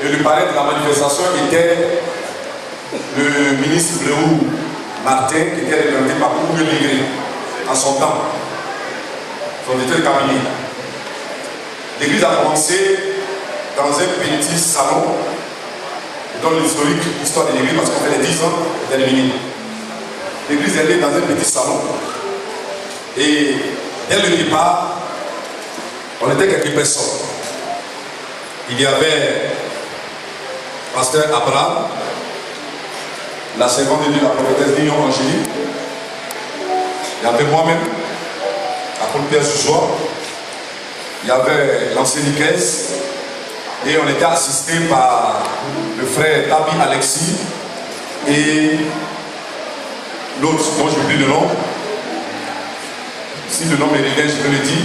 Et le parrain de la manifestation était le ministre Léo Martin, qui était représenté par Oumé Légré en son temps, son directeur de cabinet. L'église a commencé dans un petit salon, dans l'historique, l'histoire de l'église, parce qu'on fait les 10 ans d'Elmini. L'église est née dans un petit salon. Et dès le départ, on était quelques personnes. Il y avait pasteur Abraham, la servante de Dieu, la prophétesse Lyon Angélique. Il y avait moi-même, l'apôtre Pierre Souzois. Il y avait l'ancienne caisse. Et on était assisté par le frère Tabi Alexis et l'autre, dont je oublie le nom. Si le nom est revient, je peux le dire.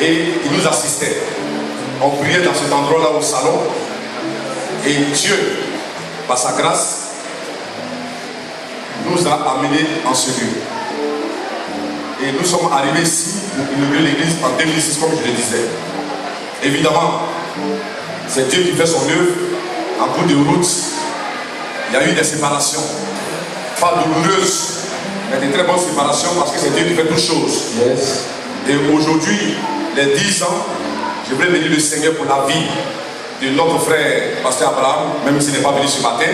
Et il nous assistait. On priait dans cet endroit-là au salon. Et Dieu, par sa grâce, nous a amenés en ce lieu. Et nous sommes arrivés ici pour inaugurer l'église en 2006, comme je le disais. Évidemment, c'est Dieu qui fait son œuvre. En cours de route, il y a eu des séparations. Pas douloureuses, mais de très bonnes séparations parce que c'est Dieu qui fait toutes choses. Yes. Et aujourd'hui, les 10 ans, je voulais bénir le Seigneur pour la vie de notre frère, pasteur Abraham, même s'il n'est pas venu ce matin,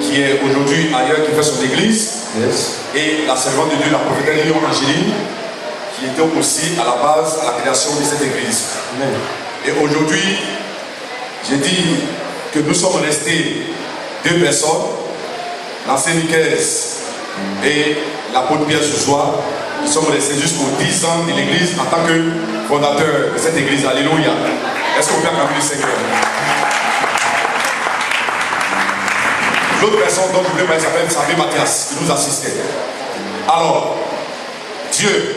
qui est aujourd'hui ailleurs, qui fait son église. Yes. Et la servante de Dieu, la prophétesse Lyon Angéline, qui était aussi à la base, à la création de cette église. Amen. Et aujourd'hui, j'ai dit que nous sommes restés 2 personnes, l'ancienne caisse et l'apôtre Pierre Souzois, qui sommes restés jusqu'aux 10 ans de l'église en tant que fondateur de cette église. Alléluia. Est-ce qu'on peut acclamer le Seigneur? L'autre personne dont je voulais parler s'appelle Sabé Mathias, qui nous assistait. Alors, Dieu,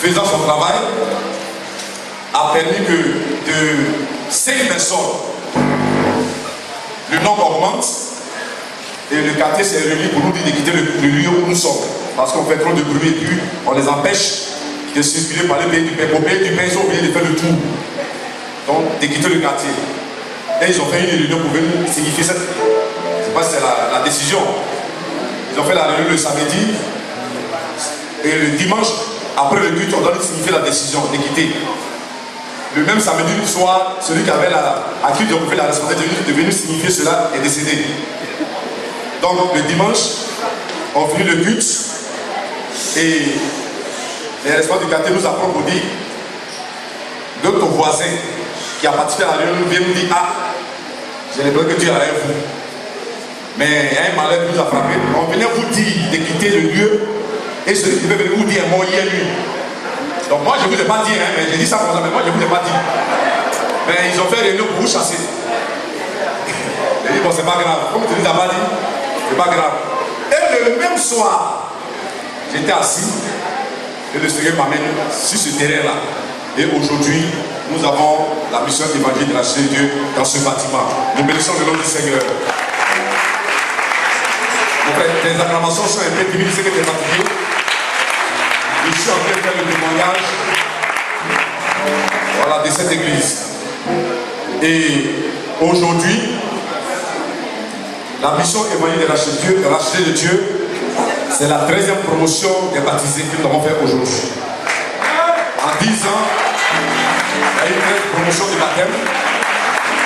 faisant son travail, a permis que de 5 personnes, le nombre augmente et le quartier s'est réuni pour nous dire de quitter le lieu où nous sommes. Parce qu'on fait trop de bruit et puis on les empêche de circuler par le pays du pays. Au pays du pays, ils ont oublié de faire le tour. Donc, de quitter le quartier. Et ils ont fait une réunion pour venir signifier cette. Je ne sais pas si c'est la décision. Ils ont fait la réunion le samedi. Et le dimanche, après le culte, on doit signifier la décision de quitter. Le même samedi soir, celui qui avait à qui on fait la responsabilité de venir signifier cela est décédé. Donc le dimanche, on finit le culte et les responsables du quartier nous apprennent pour dire d'autres voisins qui a participé à la réunion viennent nous dire ah, j'ai l'impression que Dieu a rien vous. Mais il y a un malheur qui nous a frappé. On venait vous dire de quitter le lieu et celui qui veut venir vous dire est mort hier nuit. Donc moi je ne vous ai pas dit, hein, mais j'ai dit ça comme ça, mais moi je ne vous ai pas dit. Mais ils ont fait réunion pour vous chasser. J'ai dit bon c'est pas grave, comme tu ne nous as pas dit, c'est pas grave. Et le même soir, j'étais assis et le Seigneur m'amène sur ce terrain-là. Et aujourd'hui, nous avons la mission évangélique de la Cité de Dieu dans ce bâtiment. Nous bénissons le nom du Seigneur. Mon frère, tes acclamations sont un peu timides, c'est que tu es fatigué. Je suis en train de faire le témoignage voilà, de cette église. Et aujourd'hui, la mission évangélique de la Cité de Dieu, c'est la 13e promotion des baptisés que nous avons fait aujourd'hui. En 10 ans, il y a eu 13 promotions de baptême.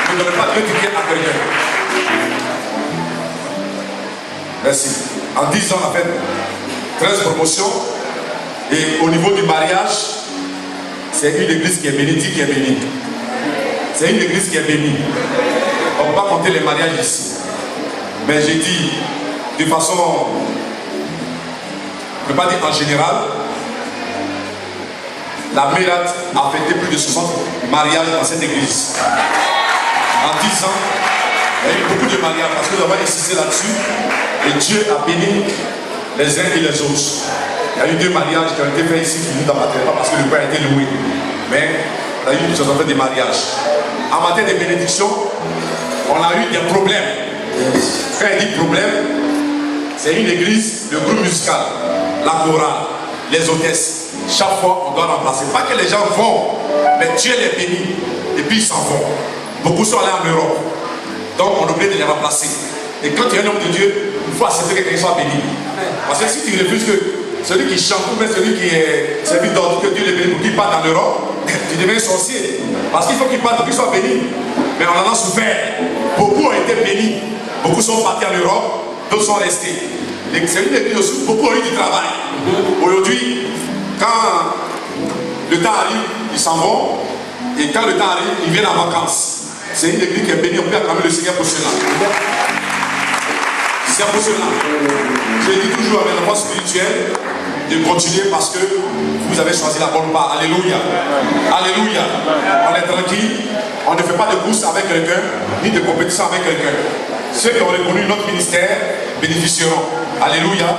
Vous ne donnez pas de ticket à quelqu'un. Merci. En 10 ans, on a fait 13 promotions. Et au niveau du mariage, c'est une église qui est bénie, dit qui est bénie. C'est une église qui est bénie. On ne peut pas compter les mariages ici. Mais j'ai dit, de façon, je ne peux pas dire en général, la Mérate a fêté plus de 60 mariages dans cette église. En 10 ans, il y a eu beaucoup de mariages parce que nous avons insisté là-dessus. Et Dieu a béni les uns et les autres. Il y a eu 2 mariages qui ont été faits ici qui nous n'appartiennent pas parce que le père a été loué. Mais il y a eu des mariages. En matière de bénédiction, on a eu des problèmes. Quand il dit problème, c'est une église, le groupe musical, la chorale, les hôtesses. Chaque fois, on doit remplacer. Pas que les gens vont, mais Dieu les bénit et puis ils s'en vont. Beaucoup sont allés en Europe. Donc on oublie de les remplacer. Et quand tu es un homme de Dieu, il faut accepter que quelqu'un soit béni. Parce que si tu refuses que celui qui chante ou même celui qui est servi d'ordre, que Dieu le bénisse pour qu'il parte en Europe, tu deviens sorcier. Parce qu'il faut qu'il parte pour qu'il soit béni. Mais on en a souffert. Beaucoup ont été bénis. Beaucoup sont partis en Europe, d'autres sont restés. C'est une église aussi, beaucoup ont eu du travail. Aujourd'hui, quand le temps arrive, ils s'en vont. Et quand le temps arrive, ils viennent en vacances. C'est une église qui est bénie. On peut acclamer le Seigneur pour cela. C'est pour cela. Je dis toujours avec la foi spirituelle de continuer parce que vous avez choisi la bonne part. Alléluia. Alléluia. On est tranquille. On ne fait pas de course avec quelqu'un, ni de compétition avec quelqu'un. Ceux qui ont reconnu notre ministère bénéficieront. Alléluia.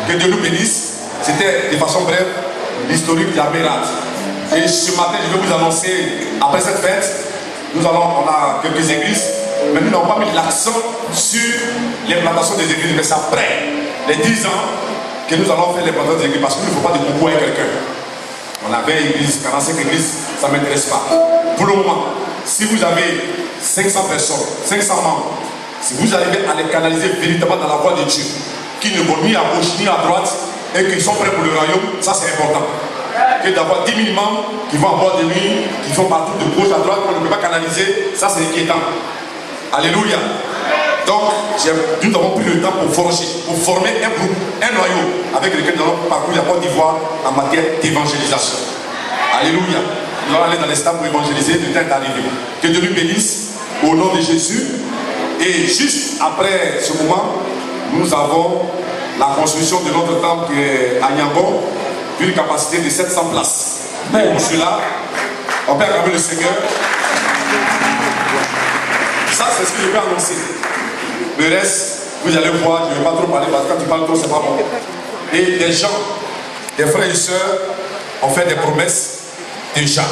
Que Dieu nous bénisse. C'était de façon brève l'historique de la Mérate. Et ce matin, je vais vous annoncer, après cette fête, on a quelques églises, mais nous n'avons pas mis l'accent sur l'implantation des églises. Mais c'est après les 10 ans que nous allons faire l'implantation des églises, parce qu'il ne faut pas de beaucoup avec quelqu'un. On avait une église, 45 églises, ça ne m'intéresse pas. Pour le moment, si vous avez 500 personnes, 500 membres, si vous arrivez à les canaliser véritablement dans la voie de Dieu, qui ne vont ni à gauche ni à droite, et qui sont prêts pour le royaume, ça c'est important. Que d'avoir 10 000 membres qui vont en boîte de nuit, qui vont partout de gauche à droite, qu'on ne peut pas canaliser, ça c'est inquiétant. Alléluia. Donc, nous avons pris le temps pour former un groupe, un noyau, avec lequel nous allons parcourir la Côte d'Ivoire en matière d'évangélisation. Alléluia. Nous allons aller dans les stades pour évangéliser, le temps est arrivé. Que Dieu nous bénisse au nom de Jésus. Et juste après ce moment, nous avons la construction de notre temple à Niambon, d'une capacité de 700 places. Et pour cela, on peut acclamer le Seigneur. Ça, c'est ce que je vais annoncer. Le reste, vous allez voir, je ne vais pas trop parler parce que quand tu parles trop, c'est pas bon. Et des gens, des frères et sœurs, ont fait des promesses déjà.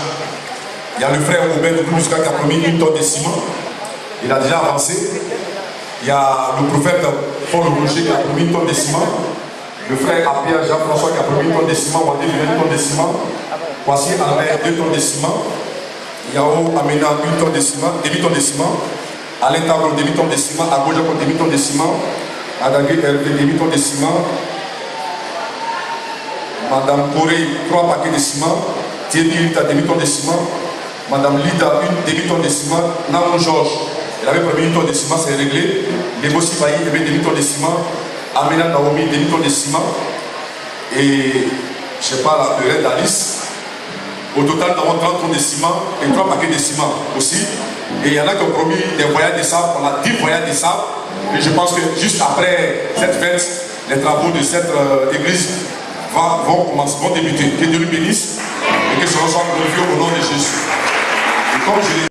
Il y a le frère Oubert de Muscat qui a promis 1 tonne de ciment. Il a déjà avancé. Il y a le prophète Paul Roger qui a promis 1 tonne de ciment. Le frère Apia Jean-François qui a promis 1 tonne de ciment. Wandé 1 tonne de ciment. Voici Albert 2 tonnes de ciment. Yao Amena 1 tonne de ciment, demi tonne de ciment. Alain Tabron demi tonne de ciment. Agoja demi tonne de ciment. Adagé Hervé demi tonne de ciment. Madame Corée 3 paquets de ciment. Thierry Lita demi tonne de ciment. Madame Lida 1 demi tonne de ciment. Namon Georges, elle avait promis 1 tonne de ciment, c'est réglé. Nebo Sibaï avait demi tonne de ciment. Amena Naomi demi tonne de ciment. Et je sais pas la période d'Alice. Au total, nous avons 30 tonnes de ciment et 3 paquets de ciment aussi. Et il y en a qui ont promis des voyages de sable. On a 10 voyages de sable. Et je pense que juste après cette fête, les travaux de cette église vont débuter. Que Dieu nous bénisse et que ce soit glorifié au nom de Jésus. Et comme je